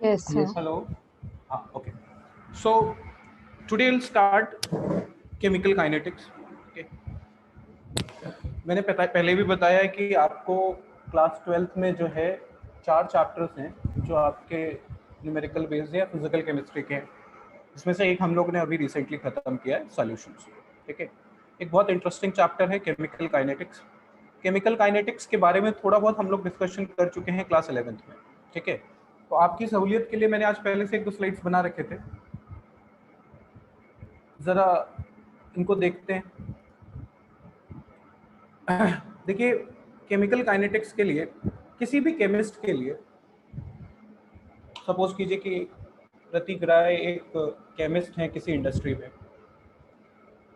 Yes, sir. Hello. Okay. So today we'll start chemical kinetics. Okay. मैंने पहले भी बताया है कि आपको क्लास 12th में जो है 4 चैप्टर्स हैं जो आपके न्यूमेरिकल बेस्ड या फिजिकल केमिस्ट्री के हैं, इसमें से एक हम लोग ने अभी रिसेंटली ख़त्म किया है सॉल्यूशंस। ठीक है, एक बहुत इंटरेस्टिंग चैप्टर है केमिकल काइनेटिक्स। केमिकल काइनेटिक्स के बारे में थोड़ा बहुत हम लोग डिस्कशन कर चुके हैं क्लास 11th में। ठीक है, तो आपकी सहूलियत के लिए मैंने आज पहले से 1-2 स्लाइड्स बना रखे थे, ज़रा इनको देखते हैं। देखिए, केमिकल काइनेटिक्स के लिए किसी भी केमिस्ट के लिए, सपोज कीजिए कि प्रतीक राय एक केमिस्ट हैं किसी इंडस्ट्री में,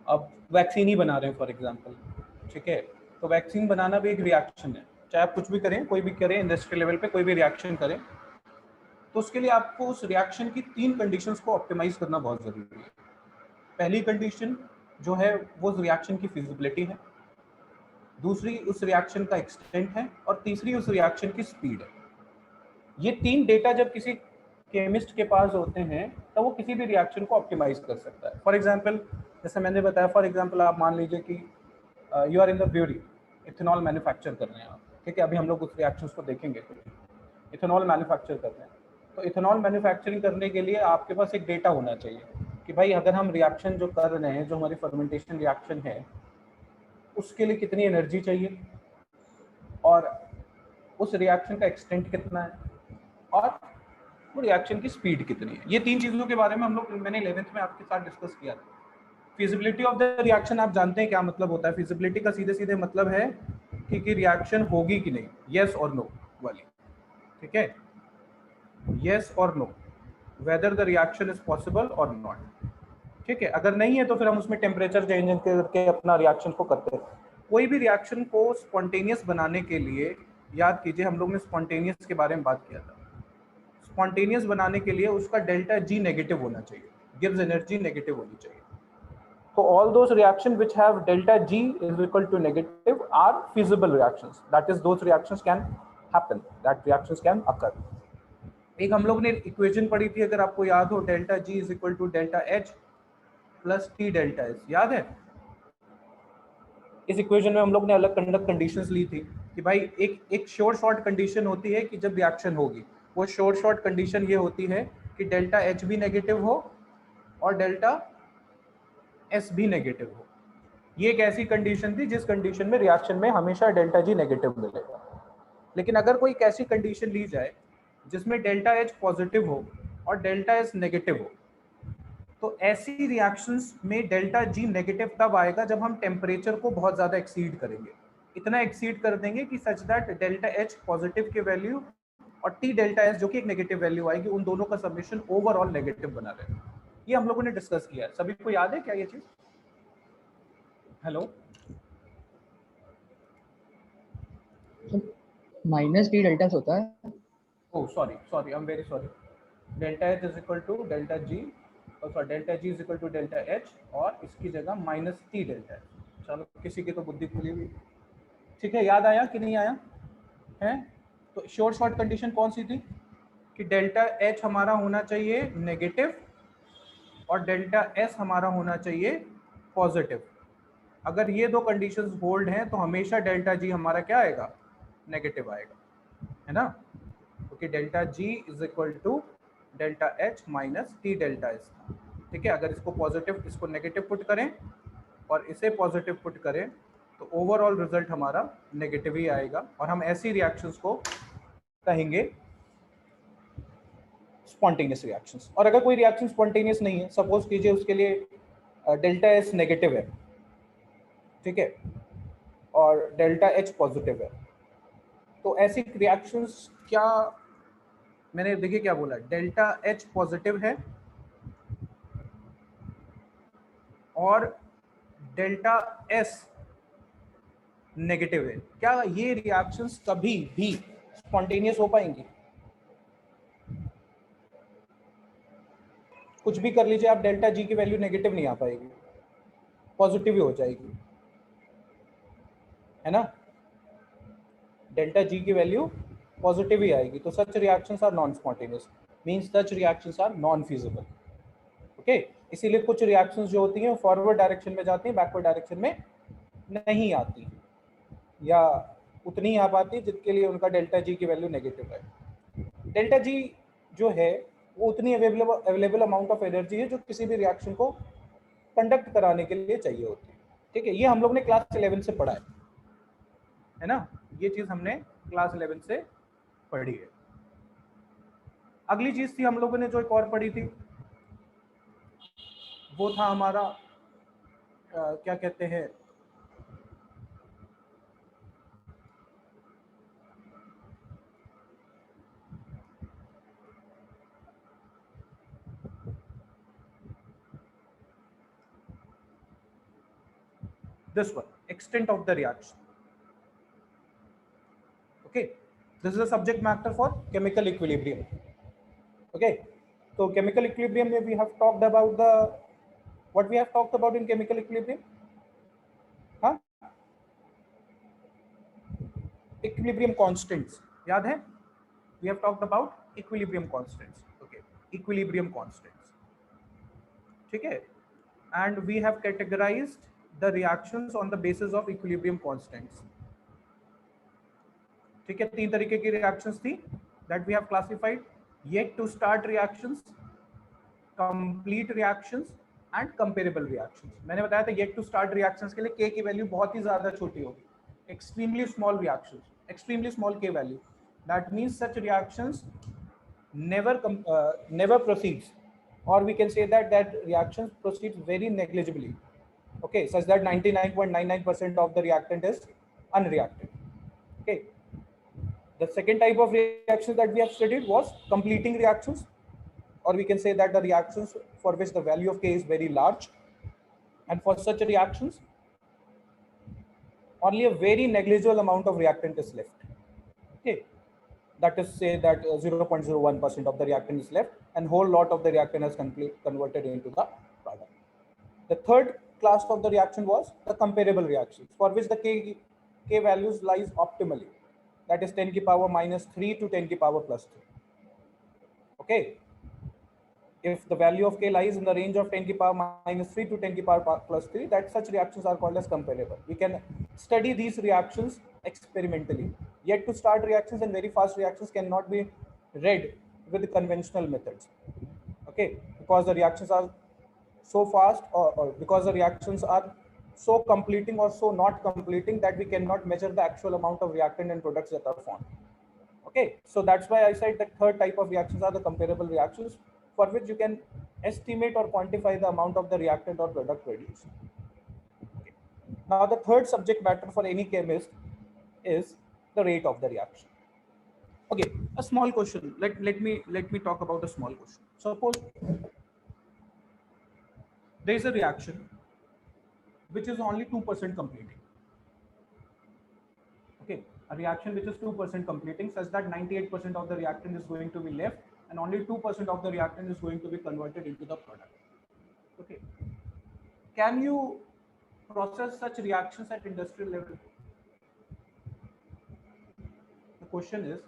अब वैक्सीन ही बना रहे हैं फॉर एग्जांपल। ठीक है, तो वैक्सीन बनाना भी एक रिएक्शन है, चाहे आप कुछ भी करें, कोई भी करें, इंडस्ट्रियल लेवल पे कोई भी रिएक्शन करें, तो उसके लिए आपको उस रिएक्शन की 3 कंडीशंस को ऑप्टिमाइज करना बहुत ज़रूरी है। पहली कंडीशन जो है वो उस रिएक्शन की फिजिबिलिटी है, दूसरी उस रिएक्शन का एक्सटेंट है, और तीसरी उस रिएक्शन की स्पीड है। ये 3 डेटा जब किसी केमिस्ट के पास होते हैं तो वो किसी भी रिएक्शन को ऑप्टिमाइज कर सकता है। फॉर एग्जांपल, जैसे मैंने बताया, फॉर एग्जांपल आप मान लीजिए कि you are in the brewery, ethanol manufacture कर रहे हैं आप। ठीक है, अभी हम लोग उस रिएक्शंस को देखेंगे। इथेनॉल मैन्युफैक्चर कर रहे हैं, तो इथेनॉल मैन्युफैक्चरिंग करने के लिए आपके पास एक डेटा होना चाहिए कि भाई अगर हम रिएक्शन जो कर रहे हैं, जो हमारी फर्मेंटेशन रिएक्शन है, उसके लिए कितनी एनर्जी चाहिए, और उस रिएक्शन का एक्सटेंट कितना है, और वो रिएक्शन की स्पीड कितनी है। ये 3 चीज़ों के बारे में हम लोग, मैंने 11th में आपके साथ डिस्कस किया था। फिजिबिलिटी ऑफ द रिएक्शन आप जानते हैं क्या मतलब होता है। फिजिबिलिटी का सीधे सीधे मतलब है कि रिएक्शन होगी कि नहीं, येस और नो वाली। ठीक है, येस और no, whether the reaction is possible और नॉट। ठीक है, अगर नहीं है तो फिर हम उसमें टेम्परेचर चेंज करके अपना रिएक्शन को करते हैं। कोई भी रिएक्शन को स्पॉन्टेनियस बनाने के लिए, याद कीजिए हम लोग ने स्पॉन्टेनियस के बारे में बात किया था, स्पॉन्टेनियस बनाने के लिए उसका डेल्टा जी नेगेटिव होना चाहिए, गिव्स एनर्जी नेगेटिव होनी चाहिए। तो all those reactions which have delta G is equal to negative are feasible reactions. That is, those reactions can happen, that reactions can occur. एक हम लोग ने इक्वेशन पढ़ी थी, अगर आपको याद हो, delta G is equal to delta H plus T delta S, याद है? इस इक्वेशन में हम लोग ने अलग कंडक्ट कंडीशंस ली थी कि भाई एक शॉर्ट कंडीशन होती है कि जब रिएक्शन होगी, वो शॉर्ट कंडीशन ये होती है कि डेल्टा H भी नेगेटिव हो और डेल्टा S भी नेगेटिव हो। ये एक ऐसी कंडीशन थी जिस कंडीशन में रिएक्शन में हमेशा डेल्टा जी नेगेटिव मिलेगा। लेकिन अगर कोई एक ऐसी कंडीशन ली जाए जिसमें डेल्टा एच पॉजिटिव हो और डेल्टा एस नेगेटिव हो, तो ऐसी रिएक्शंस में डेल्टा जी नेगेटिव तब आएगा जब हम टेम्परेचर को बहुत ज़्यादा एक्सीड करेंगे। इतना एक्सीड कर देंगे कि such that delta H positive के वैल्यू और टी डेल्टा एस जो कि एक नेगेटिव वैल्यू आएगी, उन दोनों का समेशन ओवरऑल नेगेटिव बना रहेगा। ये हम लोगों ने डिस्कस किया है। सभी को याद है क्या ये चीज़? हेलो, माइनस टी डेल्टा होता है। Oh sorry, I am very sorry. Delta H is equal to delta G, और sorry delta G is equal to delta H, और इसकी जगह माइनस टी डेल्टा एच। चलो, किसी की तो बुद्धि खुली हुई। ठीक है, याद आया कि नहीं आया है? तो शॉर्ट कंडीशन कौन सी थी कि डेल्टा एच हमारा होना चाहिए नेगेटिव और डेल्टा एस हमारा होना चाहिए पॉजिटिव। अगर ये दो कंडीशंस होल्ड हैं तो हमेशा डेल्टा जी हमारा क्या आएगा? नेगेटिव आएगा, है ना? क्योंकि delta G is equal to delta H minus T delta S. ठीक है, अगर इसको पॉजिटिव, इसको नेगेटिव पुट करें और इसे पॉजिटिव पुट करें तो ओवरऑल रिजल्ट हमारा नेगेटिव ही आएगा, और हम ऐसी रिएक्शंस को कहेंगे स्पॉन्टेनियस रिएक्शंस। और अगर कोई रिएक्शन स्पॉन्टेनियस नहीं है, सपोज कीजिए उसके लिए डेल्टा एस नेगेटिव है, ठीक है, और डेल्टा एच पॉजिटिव है, तो ऐसी रिएक्शंस क्या, मैंने देखिए क्या बोला, डेल्टा एच पॉजिटिव है और डेल्टा एस नेगेटिव है, क्या ये रिएक्शंस कभी भी स्पॉन्टेनियस हो पाएंगी? कुछ भी कर लीजिए आप, डेल्टा जी की वैल्यू नेगेटिव नहीं आ पाएगी, पॉजिटिव ही हो जाएगी, है ना? डेल्टा जी की वैल्यू पॉजिटिव ही आएगी, तो such reactions are non spontaneous. Means such reactions are non feasible. Okay, इसीलिए कुछ रिएक्शंस जो होती हैं फॉरवर्ड डायरेक्शन में जाती हैं, बैकवर्ड डायरेक्शन में नहीं आती, या उतनी आ पाती जिसके लिए उनका डेल्टा जी की वैल्यू नेगेटिव है। डेल्टा जी जो है वो उतनी अवेलेबल अमाउंट ऑफ एनर्जी है जो किसी भी रिएक्शन को कंडक्ट कराने के लिए चाहिए होती है। ठीक है, ये हम लोग ने क्लास 11 से पढ़ा है ना, ये चीज हमने क्लास 11 से पढ़ी है। अगली चीज थी हम लोगों ने जो एक और पढ़ी थी, वो था हमारा क्या कहते हैं, this one, extent of the reaction. Okay, this is a subject matter for chemical equilibrium. Okay, so chemical equilibrium में we have talked about the, what we have talked about in chemical equilibrium, हाँ, equilibrium constants, याद है? We have talked about equilibrium constants. Okay, equilibrium constants, ठीक है, and we have categorized the reactions on the basis of equilibrium constants. ठीक है, तीन तरीके की रिएक्शंस थी that we have classified: yet to start reactions, complete reactions and comparable reactions. मैंने बताया था yet to start reactions के लिए k की वैल्यू बहुत ही ज्यादा छोटी होगी, extremely small reactions, extremely small k value, that means such reactions never proceeds, or we can say that reactions proceeds very negligibly, okay, such that 99.99% of the reactant is unreacted. Okay, the second type of reactions that we have studied was completing reactions, or we can say that the reactions for which the value of k is very large, and for such reactions only a very negligible amount of reactant is left. Okay, that is, say that 0.01% of the reactant is left and whole lot of the reactant has converted into the product. The third class of the reaction was the comparable reactions, for which the k values lies optimally, that is 10 to the power -3 to 10 to the power +3. Okay, if the value of k lies in the range of 10 to the power -3 to 10 to the power +3, that such reactions are called as comparable. We can study these reactions experimentally. Yet to start reactions and very fast reactions cannot be read with conventional methods. Okay, because the reactions are so fast, or because the reactions are so completing or so not completing that we cannot measure the actual amount of reactant and products that are formed. Okay, so that's why I said that third type of reactions are the comparable reactions, for which you can estimate or quantify the amount of the reactant or product produced. Okay. Now the third subject matter for any chemist is the rate of the reaction. Okay, a small question. Let me talk about a small question. Suppose there is a reaction which is only 2% completing. Okay, a reaction which is 2% completing, such that 98% of the reactant is going to be left and only 2% of the reactant is going to be converted into the product. Okay, can you process such reactions at industrial level? The question is,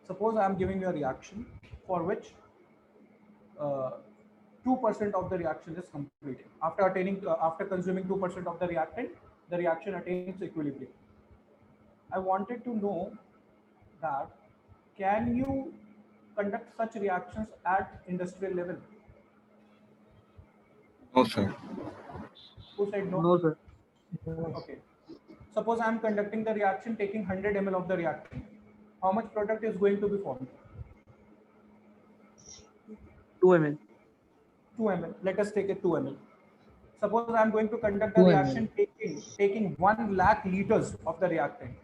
suppose I am giving you a reaction for which 2% of the reaction is completing. After consuming 2% of the reactant, the reaction attains equilibrium. I wanted to know that can you conduct such reactions at industrial level? No, sir. Who said no? No, sir. Okay. Suppose I am conducting the reaction taking 100 ml of the reactant. How much product is going to be formed? 2 ml. 2 ml. Let us take it 2 ml. Suppose I am going to conduct a 2 reaction taking 1 lakh liters of the reactant.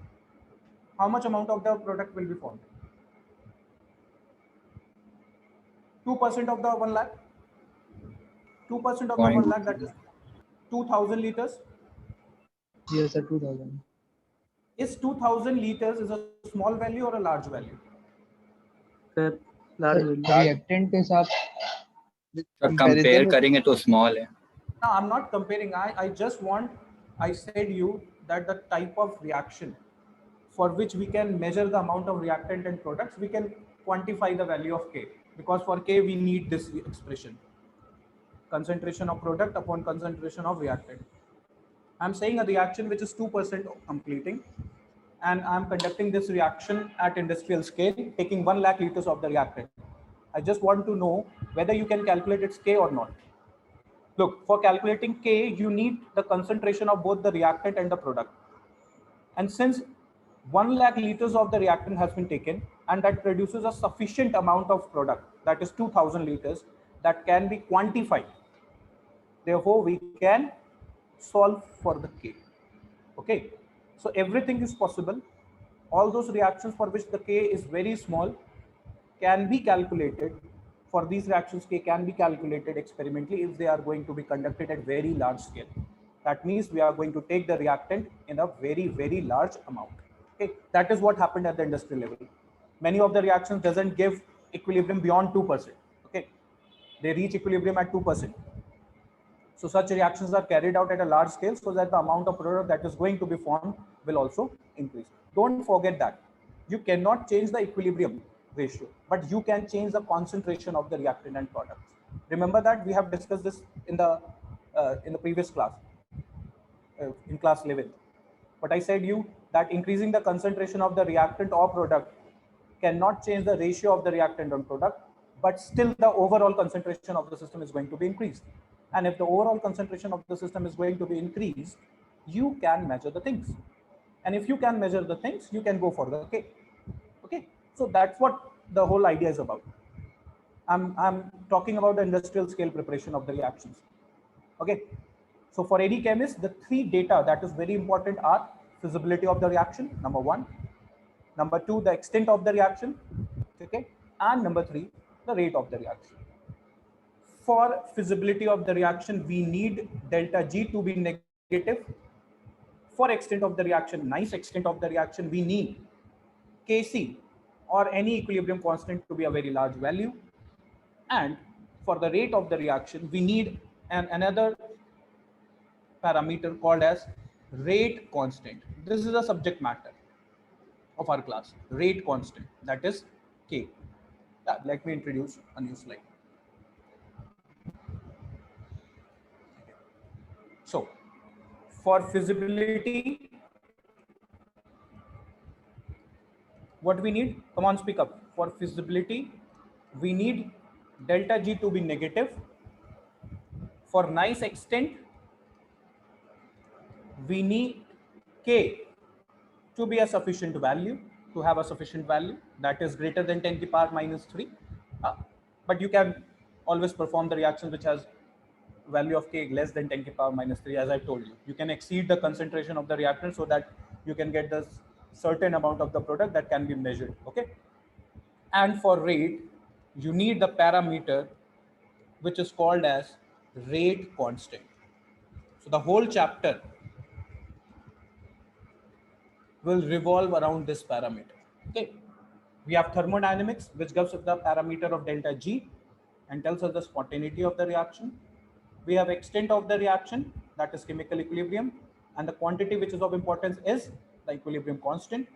How much amount of the product will be formed? 2% of the 1 lakh? 2% of the 1 lakh, that is 2000 liters. Yes, sir, 2000. Is 2000 liters is a small value or a large value? Sir, large reactant के साथ compare करेंगे तो small है. No, I'm not comparing. I just want, I said you that the type of reaction for which we can measure the amount of reactant and products, we can quantify the value of K. because for K we need this expression, concentration of product upon concentration of reactant. I'm saying a reaction which is 2% completing, and I'm conducting this reaction at industrial scale, taking 1 lakh liters of the reactant. I just want to know whether you can calculate its K or not. Look, for calculating K, you need the concentration of both the reactant and the product. And since 1 lakh liters of the reactant has been taken, and that produces a sufficient amount of product, that is 2000 liters, that can be quantified. Therefore, we can solve for the K. Okay, so everything is possible. All those reactions for which the K is very small can be calculated. For these reactions, K can be calculated experimentally if they are going to be conducted at very large scale. That means we are going to take the reactant in a very, very large amount. Okay, that is what happened at the industrial level. Many of the reactions doesn't give equilibrium beyond 2%. Okay, they reach equilibrium at 2%. So such reactions are carried out at a large scale so that the amount of product that is going to be formed will also increase. Don't forget that you cannot change the equilibrium ratio, but you can change the concentration of the reactant and products. Remember that we have discussed this in the previous class, in class 11. But I said you that increasing the concentration of the reactant or product cannot change the ratio of the reactant and product, but still the overall concentration of the system is going to be increased. And if the overall concentration of the system is going to be increased, you can measure the things. And if you can measure the things, you can go for the K. Okay, so that's what the whole idea is about. I'm talking about the industrial scale preparation of the reactions. Okay, so for any chemist, the 3 data that is very important are feasibility of the reaction, number 1. Number 2, the extent of the reaction. Okay, and number 3, the rate of the reaction. For feasibility of the reaction, we need delta G to be negative. For extent of the reaction, nice extent of the reaction, we need Kc or any equilibrium constant to be a very large value. And for the rate of the reaction, we need another parameter called as rate constant. This is a subject matter of our class, rate constant, that is K. Let me introduce a new slide. So for feasibility, what we need, come on, speak up. For feasibility, we need delta G to be negative. For nice extent, we need K to be a sufficient value, to have a sufficient value that is greater than 10 to the power minus 3. But you can always perform the reaction which has value of K less than 10 to the power minus 3, as I told you. You can exceed the concentration of the reactant so that you can get the certain amount of the product that can be measured. Okay. And for rate, you need the parameter which is called as rate constant. So the whole chapter will revolve around this parameter. Okay, we have thermodynamics, which gives us the parameter of delta G and tells us the spontaneity of the reaction. We have extent of the reaction, that is chemical equilibrium, and the quantity which is of importance is the equilibrium constant.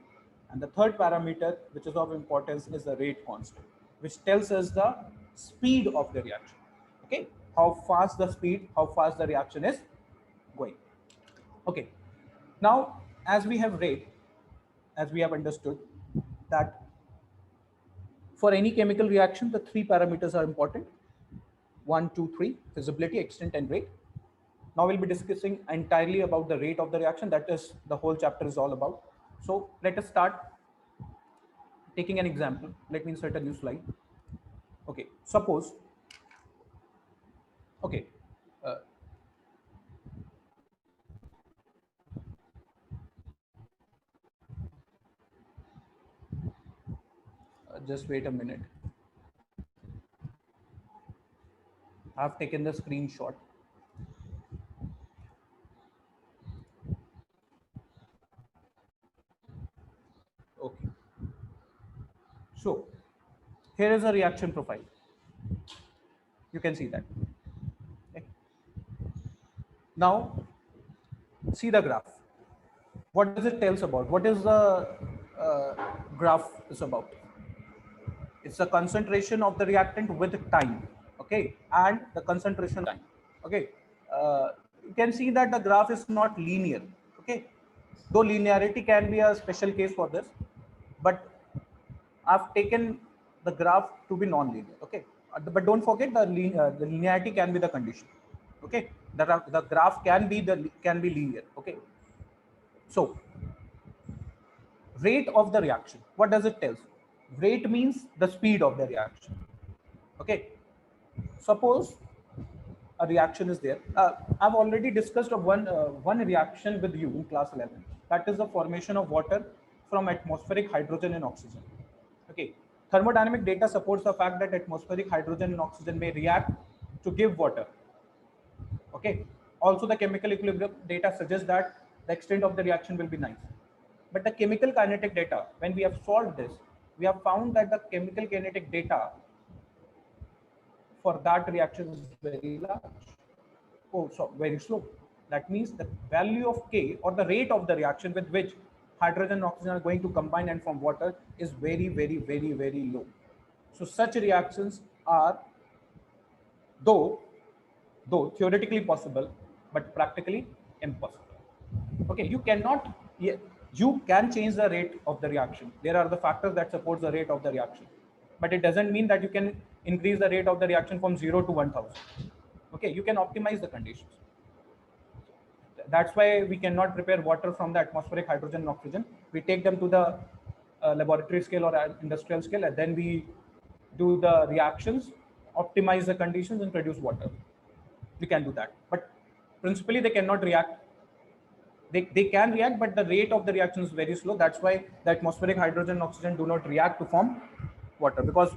And the third parameter which is of importance is the rate constant, which tells us the speed of the reaction. Okay, how fast the reaction is going. Okay, now as we have read, as we have understood that for any chemical reaction, the 3 parameters are important: 1, 2, 3, feasibility, extent, and rate. Now we'll be discussing entirely about the rate of the reaction. That is the whole chapter is all about. So let us start taking an example. Let me insert a new slide. Okay, suppose, okay, just wait a minute. I've taken the screenshot. Okay. So here is a reaction profile. You can see that. Okay. Now see the graph. What does it tell us about? What is the graph is about? It's the concentration of the reactant with time, okay, and the concentration time, okay. You can see that the graph is not linear, okay, though linearity can be a special case for this, but I've taken the graph to be non-linear, okay. But don't forget the linearity can be the condition, okay. The graph can be linear, okay. So rate of the reaction, what does it tell? Rate means the speed of the reaction, okay. Suppose a reaction is there. I've already discussed one reaction with you in class 11. That is the formation of water from atmospheric hydrogen and oxygen. Okay. Thermodynamic data supports the fact that atmospheric hydrogen and oxygen may react to give water. Okay. Also, the chemical equilibrium data suggests that the extent of the reaction will be nice. But the chemical kinetic data, when we have solved this, we have found that the chemical kinetic data for that reaction is very large. Oh, so very slow. That means the value of K, or the rate of the reaction with which hydrogen and oxygen are going to combine and form water, is very, very, very, very low. So such reactions are, though theoretically possible, but practically impossible. Okay, you can change the rate of the reaction. There are the factors that support the rate of the reaction, but it doesn't mean that you can increase the rate of the reaction from 0 to 1000. Okay, you can optimize the conditions. That's why we cannot prepare water from the atmospheric hydrogen and oxygen. We take them to the laboratory scale or industrial scale, and then we do the reactions, optimize the conditions, and produce water. We can do that, but principally they cannot react. They can react, but the rate of the reaction is very slow. That's why the atmospheric hydrogen and oxygen do not react to form water, because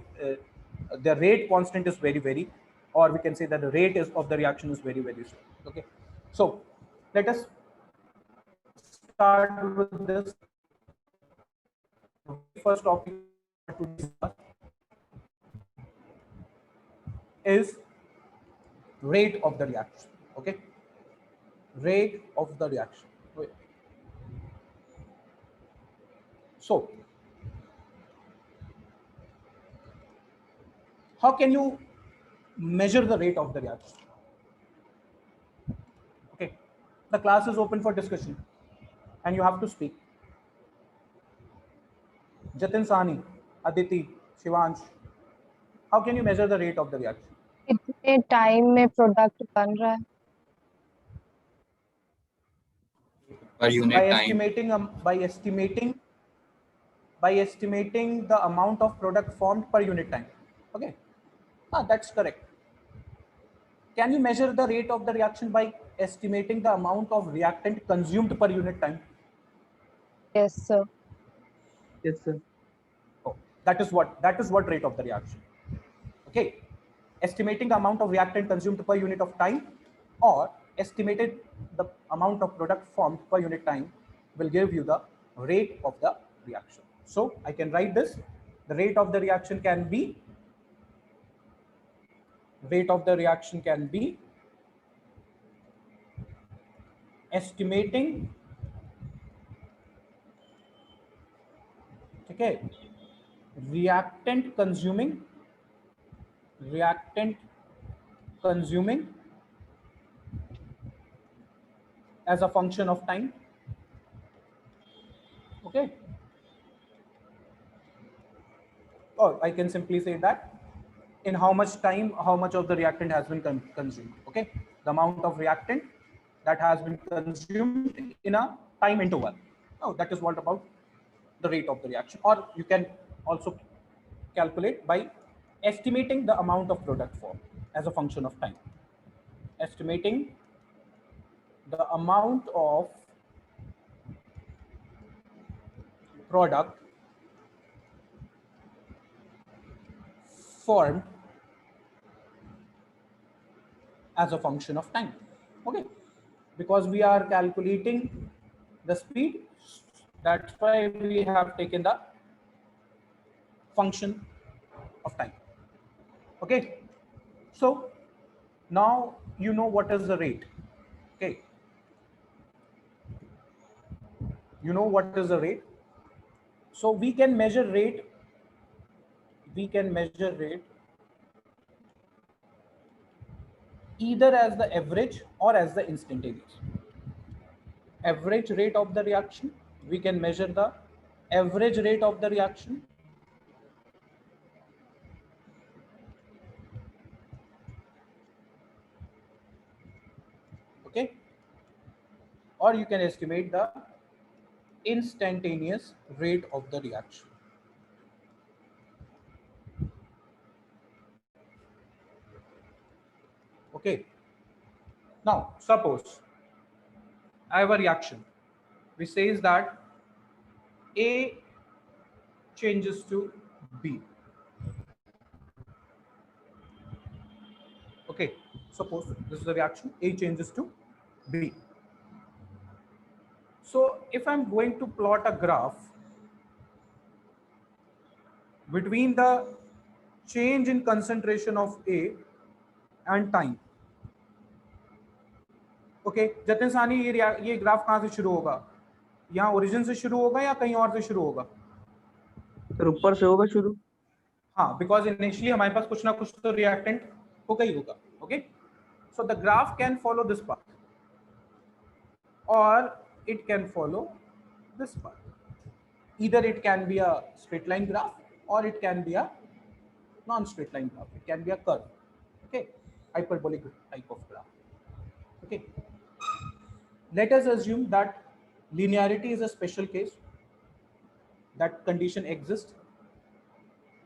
the rate constant is very, very, or we can say that the rate is of the reaction is very, very slow. Okay, so let us start with this. First topic to discuss is rate of the reaction. Okay, rate of the reaction. So how can you measure the rate of the reaction? Okay, the class is open for discussion and you have to speak. Jatin Sahni, Aditi, Shivansh, how can you measure the rate of the reaction? कितने time में product बन रहा है? Per unit by time. estimating the amount of product formed per unit time. Okay, that's correct. Can you measure the rate of the reaction by estimating the amount of reactant consumed per unit time? Yes, sir. Yes, sir. Oh, that is what rate of the reaction. Okay, estimating the amount of reactant consumed per unit of time, or estimated the amount of product formed per unit time, will give you the rate of the reaction. So I can write this. The rate of the reaction can be estimating, okay, reactant consuming as a function of time. Okay, or I can simply say that in how much time, how much of the reactant has been consumed. Okay, the amount of reactant that has been consumed in a time interval. Oh, that is what about the rate of the reaction. Or you can also calculate by estimating the amount of product formed as a function of time. Estimating the amount of product formed as a function of time. Okay, because we are calculating the speed, that's why we have taken the function of time. Okay, so now you know what is the rate. Okay, you know what is the rate. So we can measure rate we can measure rate either as the average or as the instantaneous. Average rate of the reaction, we can measure the average rate of the reaction. Okay, or you can estimate the instantaneous rate of the reaction. Okay, now suppose I have a reaction which says that A changes to B. Okay, suppose this is the reaction, A changes to B. So if I'm going to plot a graph between the change in concentration of A and time. Okay, Jatin सानी ये graph कहाँ से शुरू होगा? यहाँ origin से शुरू होगा या कहीं और से शुरू होगा? सर ऊपर से होगा शुरू. हाँ, because initially हमारे पास कुछ ना कुछ तो reactant होगा ही होगा. Okay, so the graph can follow this path, or it can follow this path. Either it can be a straight line graph, or it can be a non-straight line graph. It can be a curve. Okay, hyperbolic type of graph. Okay, let us assume that linearity is a special case. That condition exists.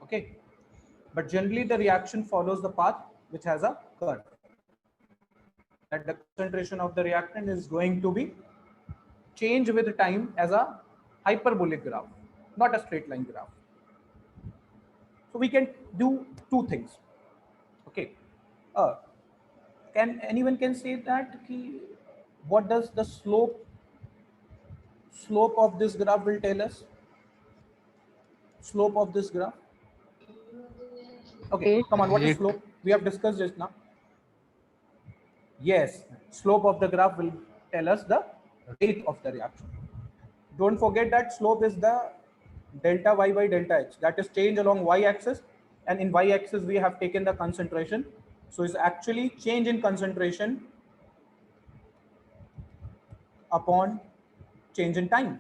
Okay, but generally the reaction follows the path which has a curve. That the concentration of the reactant is going to be changed with time as a hyperbolic graph, not a straight line graph. So we can do two things. Okay, can anyone can say that what does the slope of this graph will tell us? Slope of this graph. Okay, come on, what is slope? We have discussed just now. Yes, slope of the graph will tell us the rate of the reaction. Don't forget that slope is the delta y by delta x, that is change along y-axis, and in y-axis we have taken the concentration. So it's actually change in concentration upon change in time.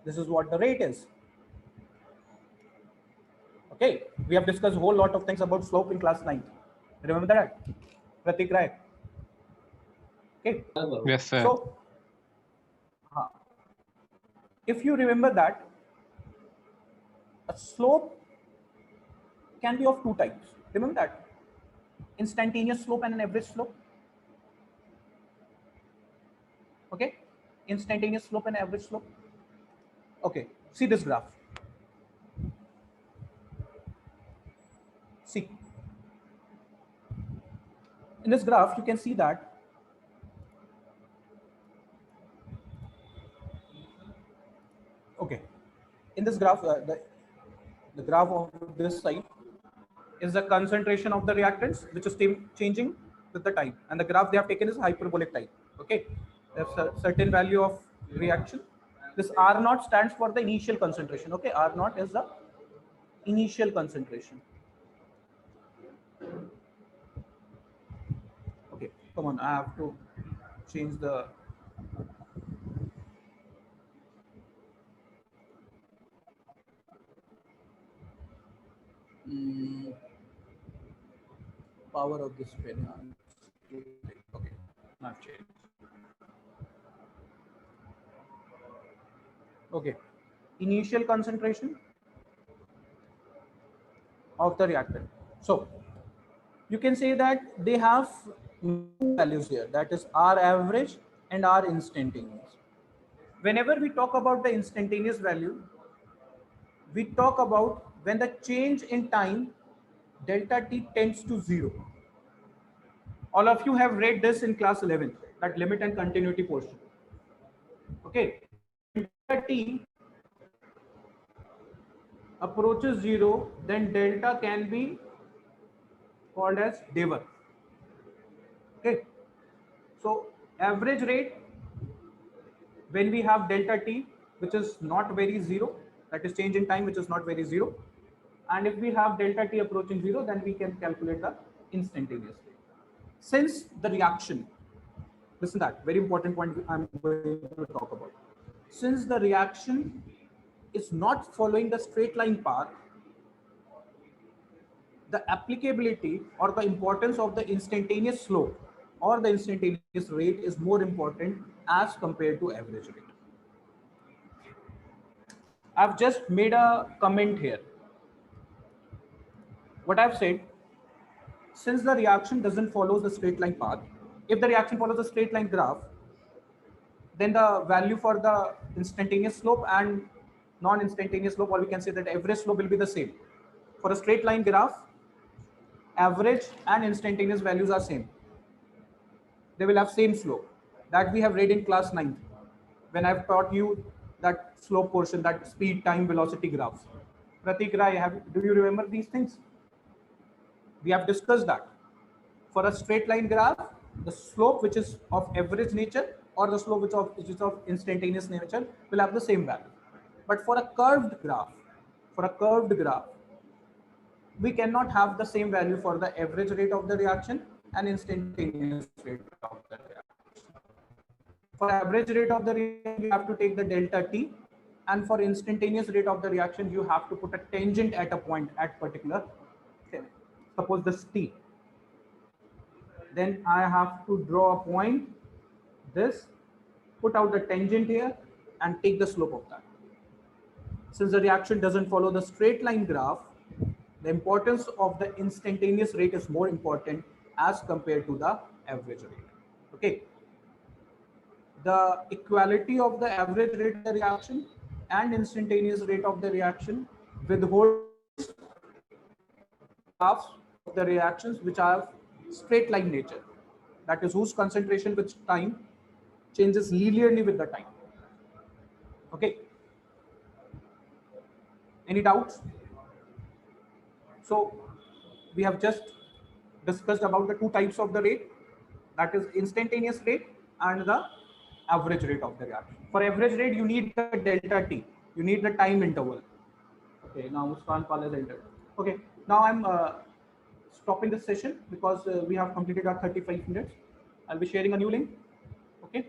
This is what the rate is. Okay, we have discussed a whole lot of things about slope in class 9. Remember that, Pratik, right? Okay. Yes, sir. So, if you remember that, a slope can be of two types. Remember that, instantaneous slope and an average slope. Okay, instantaneous slope and average slope. Okay, see this graph. See, in this graph you can see that okay, in this graph the graph of this side is the concentration of the reactants which is changing with the time, and the graph they have taken is hyperbolic type. Okay, there's a certain value of reaction. This R naught stands for the initial concentration. Okay, R naught is the initial concentration. Okay, come on, I have to change the power of this pen. Okay, now I've changed. Okay, initial concentration of the reactant. So you can say that they have two values here, that is R average and R instantaneous. Whenever we talk about the instantaneous value, we talk about when the change in time delta t tends to 0. All of you have read this in class 11, that limit and continuity portion. Okay, delta t approaches 0, then delta can be called as Dever. Okay, so average rate when we have delta t which is not very 0, that is change in time which is not very 0, And if we have delta T approaching 0, then we can calculate the instantaneous rate. Since the reaction, listen that, very important point I'm going to talk about. Since the reaction is not following the straight line path, the applicability or the importance of the instantaneous slope or the instantaneous rate is more important as compared to average rate. I've just made a comment here. What I've said, since the reaction doesn't follow the straight line path, if the reaction follows a straight line graph, then the value for the instantaneous slope and non-instantaneous slope, or we can say that average slope, will be the same. For a straight line graph, average and instantaneous values are same. They will have same slope. That we have read in class 9th when I've taught you that slope portion, that speed, time, velocity graphs. Pratik Rai, do you remember these things? We have discussed that. For a straight line graph, the slope which is of average nature or the slope which is of instantaneous nature will have the same value. But for a curved graph, we cannot have the same value for the average rate of the reaction and instantaneous rate of the reaction. For average rate of the reaction, you have to take the delta T, and for instantaneous rate of the reaction, you have to put a tangent at a point at particular, okay, suppose this T. Then I have to draw a point, this, put out the tangent here and take the slope of that. Since the reaction doesn't follow the straight line graph, the importance of the instantaneous rate is more important as compared to the average rate. Okay. The equality of the average rate of the reaction and instantaneous rate of the reaction withholds graphs of the reactions which are straight line nature. That is, whose concentration with time changes linearly with the time. Okay. Any doubts? So we have just discussed about the two types of the rate, that is instantaneous rate and the average rate of the reaction. For average rate, you need the delta T, you need the time interval. Okay, now Muskan Pal has entered. Okay, now I'm stopping this session because we have completed our 35 minutes. I'll be sharing a new link. Okay.